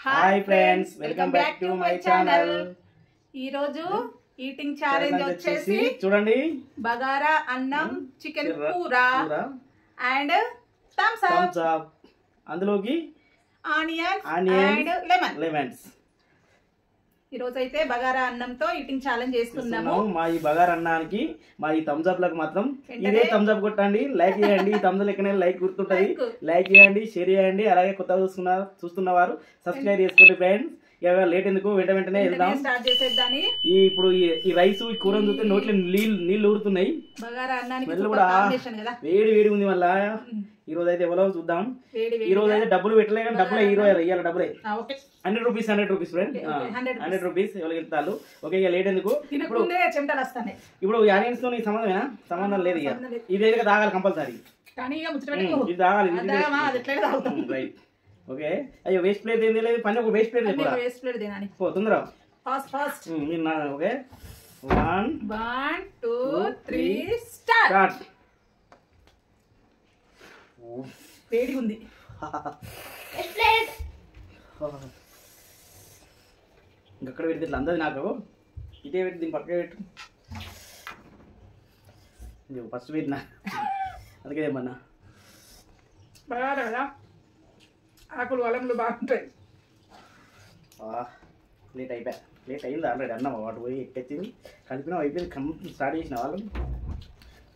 Hi friends, welcome back to my channel. ఈ రోజు eating challenge వచ్చేసి చూడండి, బగారా అన్నం, చికెన్ కూర అండ్ థమ్స్ అప్. అందులోకి ఆనియన్స్ అండ్ లెమన్స్. ఈ రోజు అయితే బగారా అన్నంతో ఈటింగ్ ఛాలెంజ్ చేస్తున్నాము. మా ఈ బగారా అన్నానికి మా ఈ థమ్స్ అప్ లకు మాత్రం ఇదే థమ్స్ అప్ కొట్టండి, లైక్ చేయండి. ఈ థమ్స్ లెక్కనే లైక్ గుర్తుంటది. లైక్ చేయండి, షేర్ చేయండి. అలాగే కొత్తగా చూస్తున్న వారు సబ్స్క్రైబ్ చేసుకోండి ఫ్రెండ్స్. ఇక లేట్ ఎందుకు, వెంటనే వెళ్దాం, స్టార్ట్ చేసేద్దాని. ఇప్పుడు ఈ రైస్ ఈ కూర చూస్తే నోట్లో నీళ్ళు ఊరుతున్నాయి. బగారా అన్నానికి కూడా వేడి వేడి ఉంది. మళ్ళా ఈ రోజు అయితే ఎవరో చూద్దాం. ఈ రోజు అయితే డబ్బులు పెట్టలే, కానీ డబ్బులే ఇయ్యాలి. డబ్బులే 100 రూపీస్ ఫ్రెండ్, 100 రూపీస్ ఎవరికి ఇస్తారు. ఓకే, ఇక లేట్ ఎందుకు. ఇప్పుడు ఆనియన్స్ తో సంబంధమేనా? సంబంధం లేదు. ఇక ఇదైతే తాగాలి కంపల్సరీ. ఇది తాగాలి, రైట్. ఓకే, అయ్యో వేస్ట్ ప్లేట్ ఏం లేదు, పని ఒక వేస్ట్ ప్లేట్ తొందర. Okay, 1 2 3 start. వేడి ఉంది. ఇంకక్కడ పెడితే ఇట్లా అందది నాకు. ఇదే పెట్టి దీన్ని పక్కన పెట్టు. ఫస్ట్ పెట్టినా అందుకే ఏమన్నా బగారా కదా, ఆకులు అలంలు బాగుంటాయి. లేట్ అయింది ఆల్రెడీ. అన్నం వాటి పోయి ఎక్కొచ్చింది, కలిపినా అయిపోయింది. కంప్లీట్ స్టార్ట్ చేసిన వాళ్ళు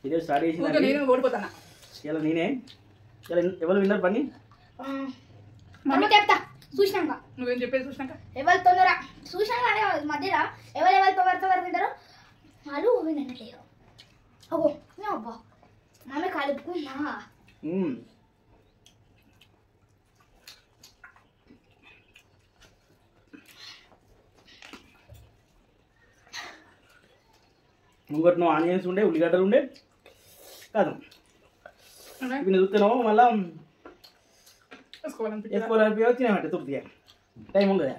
ఇదే స్టార్ట్ చేసిన. ఓడిపోతానా ఇలా నేనే. ఇలా ఎవరు విన్నారు పని? చెప్తా చూసినాక. నువ్వేం చెప్పేది చూసినాక? ఎవరు తొందర చూసినాక మధ్యలో ఎవరు తొందర తింటారో వాళ్ళు వినట్లేరు. అగో అబ్బా మమ్మీ కలుపుకున్నా. ముంగట్లో ఆనియన్స్ ఉండే, ఉల్లిగడ్డలు ఉండే కాదు. ఇవి చూస్తున్నావు, మళ్ళా వేసుకోవాలనిపి తినేమంటే తృప్తిగా టైం ఉంది కదా.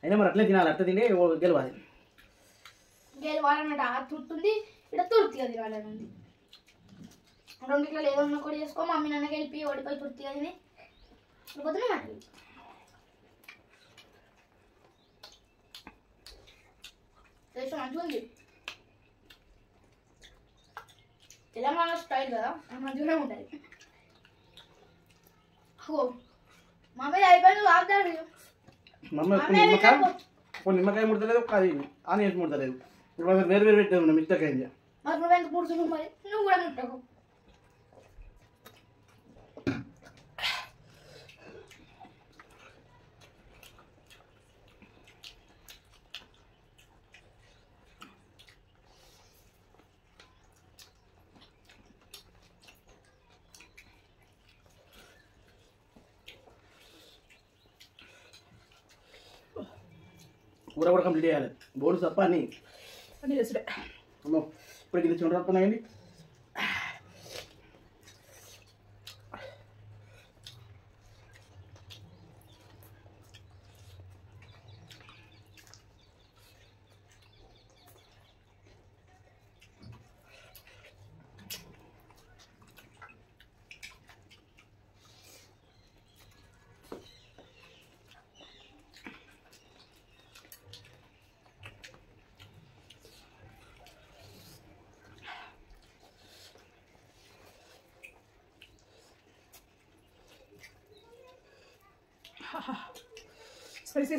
అయినా మరి అట్లే తినాలి, అట్లా తింటే గెలవాలన్నమాట. తృప్తుంది ఇక్కడ తృప్తిగా తినాలని ఉంది. రెండిట్లో ఏదన్నా కూడా చేసుకో. మమ్మీ నాన్న గెలిపి ఓడిపోయి తృప్తిగా తిని పోతున్నా మాట. టేస్ట్ మంచిగా ఉంది. తెలంగాణ స్టైల్ కదా, మంచిగానే ఉంటుంది. మమ్మీ అయిపోయింది ఆపుతాడు. నిమ్మకాయ ముడతలేదు, అది ఆనియన్స్ ముడతలేదు. ఇప్పుడు వేరు వేరు పెట్టేది మిక్చర్ అయింది. మరి నువ్వెందుకు ముడుతున్నావు? మరి నువ్వు కూడా ముట్టకు. కూర కూడా కంప్లీట్ చేయాలి. బోర్డు తప్ప అన్నీ చేసుడే. ఇప్పుడు ఇది చూడరాస్తున్నాయండి.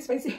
స్పైసీ.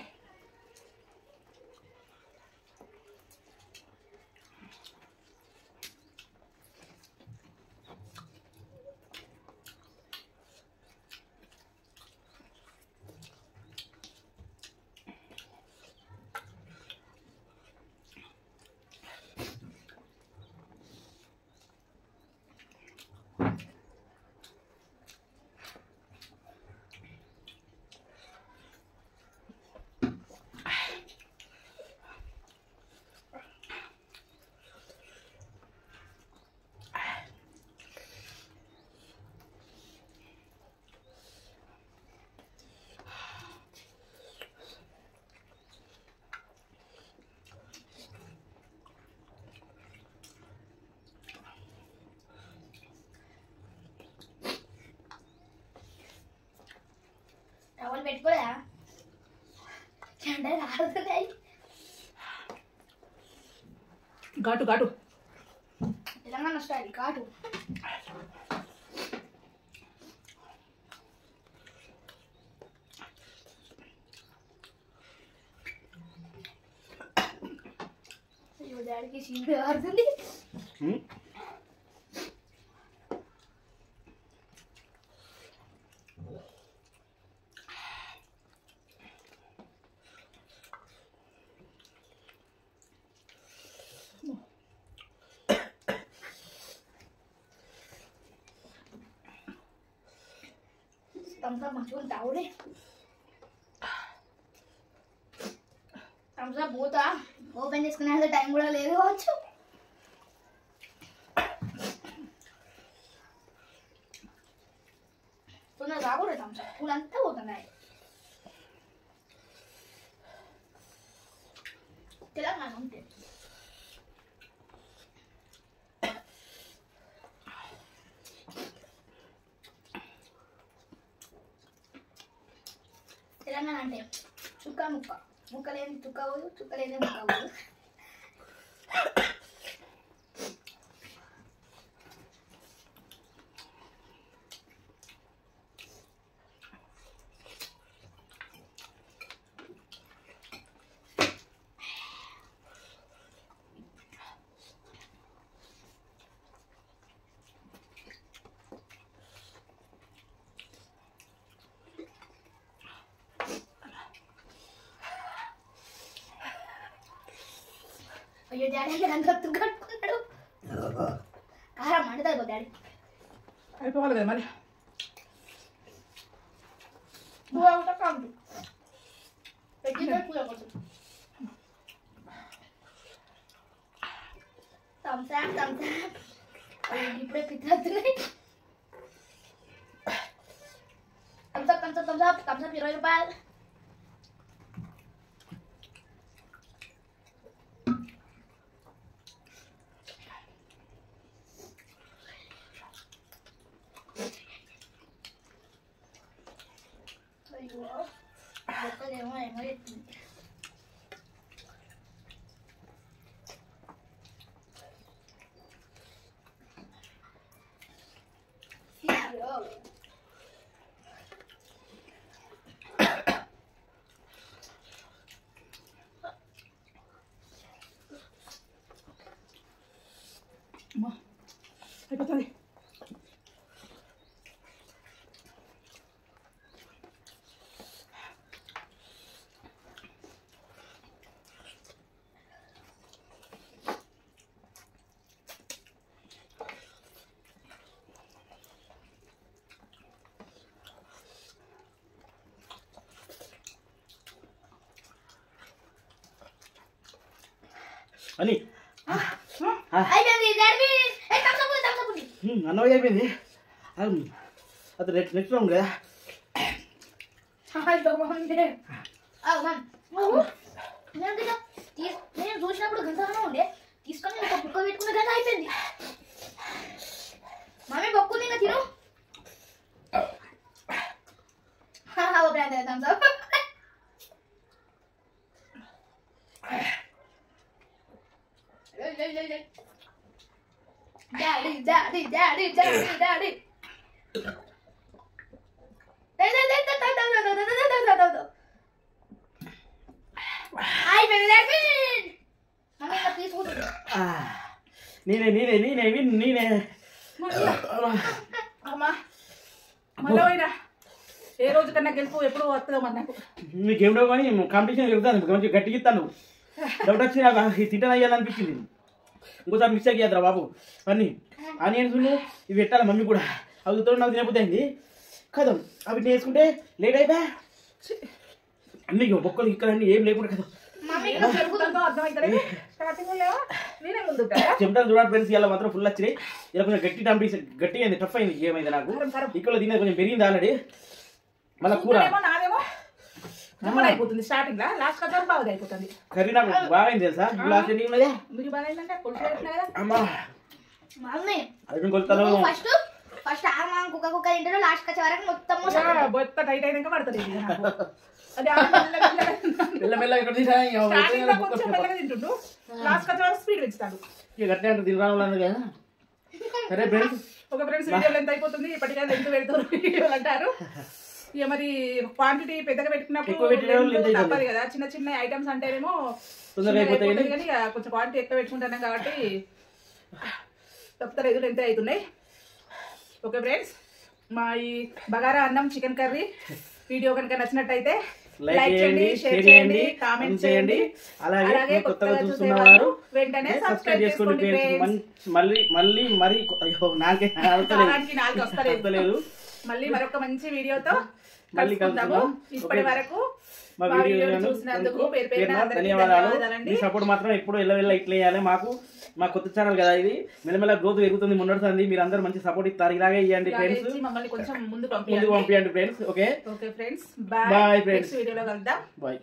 టవల్ పెట్టుకోలేదా చెండ ఆడుతున్నాయి ఘాటు ఘాటు తెలంగాణ స్టైల్ ఘాటు అయ్యో డాడీకి షీల్డ్ ఆడుతుంది Tamsa masuk tahu deh. Tamsa buta. Open చేసుకునే అంత టైం కూడా లేదు కావచ్చు. తొందరగా రాకూడదు Tamsa. పూలంతా పోతున్నాయి. తెలంగాణ ఉంటే. తెలంగాణ అంటే చుక్క ముక్క ముక్కలేని చుక్క పోదు చుక్కలేని ముక్క పోదు అయ్యో డాడీ అంత కట్టుకున్నాడు కారం మండుతుంది డాడీ అయిపోవాలి కదా మరి కాదు Tamsa ఇప్పుడే పిత్తున్నాయి Tamsa 20 రూపాయలు అయిపోతుంది అని అన్నవి అయిపోయింది అది నెక్స్ట్ రౌండ్ కదా నేను చూసినప్పుడు గంటగానే ఉండే తీసుకొని ఒక బుక్క పెట్టుకున్న గంట అయిపోయింది మమ్మీ బొక్కుంది ఇంకా తిను Daddy. నేనే అమ్మా మళ్ళీ ఏ రోజు కన్నా గెలుపు ఎప్పుడు వస్తుందో మరి నాకు మీకు ఏమిటో కానీ కాంపిటీషన్ గెలుపుతాను కొంచెం గట్టిగా ఇస్తాను డౌట్ వచ్చి నాకు తింటాను అయ్యాలనిపించింది ఇంకోసారి మిక్స్ అయ్యారా బాబు అన్నీ ఆనియన్స్ ఇవి పెట్టాలి మమ్మీ కూడా అవి తో నాకు తినకపోతుంది కదా అవి నేర్చుకుంటే లేట్ అయిపోయా అన్నీ బొక్కలు ఇక్కడ ఏం లేకుండా కదా చెమటలు చూడండి ఫ్రెండ్స్ ఇలా మాత్రం ఫుల్ వచ్చినాయి ఇలా కొంచెం గట్టి అయింది టఫ్ అయింది ఏమైంది నాకు ఇక్కడ తినేది కొంచెం పెరిగింది ఆల్రెడీ మళ్ళీ కూర అయిపోతుంది స్టార్టింగ్ లాస్ట్ కదా బాగా అయిపోతుంది కర్రీ నాకు బాగా అయింది తెలుసా లాస్ట్ మీకు బాగా అయిందంటే అమ్మా అది కొలుతాను ఫస్ట్ ఫస్ట్ ఆమె కుక్క తింటాడు లాస్ట్ వచ్చే వరకు మొత్తం బొత్త టైట్ అయినాక పడుతుంది అది మెల్లమెల్ల ఇక్కడ కొంచెం మెల్లగా తింటుండు లాస్ట్ వచ్చే వరకు స్పీడ్ పెంచుతాడు ఇక గట్టిగా అంటే తినరాను కదా. సరే ఫ్రెండ్స్, ఒక ఫ్రెండ్స్ వీడియో లెంత్ అయిపోతుంది, ఇప్పటికే లెంత్ పెడుతున్నారు వీడియోలు అంటారు. ఇక మరి క్వాంటిటీ పెద్దగా పెట్టుకున్నప్పుడు తప్పదు కదా, చిన్న చిన్న ఐటమ్స్ అంటేనేమో కానీ కొంచెం క్వాంటిటీ ఎక్కువ పెట్టుకుంటున్నాం కాబట్టి తప్పలేదు, లెంత్ అవుతున్నాయి. ఓకే ఫ్రెండ్స్, మా ఈ బగారా అన్నం చికెన్ కర్రీ వీడియో కనుక నచ్చినట్టయితే లైక్ చేయండి, షేర్ చేయండి, కామెంట్ చేయండి. అలాగే కొత్తగా చూస్తున్నవారు వెంటనే సబ్స్క్రైబ్ చేసుకోండి. మళ్ళీ అయ్యో నాకే వస్తలేదు. మళ్ళీ మరొక మంచి వీడియోతో మళ్ళీ కలుద్దాము. ఇప్పటి వరకు మా వీడియో చూసినందుకు ధన్యవాదాలు. మీ సపోర్ట్ మాత్రం ఎప్పుడు ఎల్లవెల్ల ఇట్లా చేయాలి. మా కొత్త ఛానల్ కదా ఇది, మెల్లమెల్ల గ్రోత్ పెరుగుతుంది, మున్నడుతుంది. మీరు అందరూ మంచి సపోర్ట్ ఇస్తారు, ఇలాగే ఇవ్వండి ఫ్రెండ్స్, మమ్మల్ని కొంచెం ముందు పంపించండి friends. Okay friends, bye friends, వీడియోలో కలుద్దాం. బాయ్.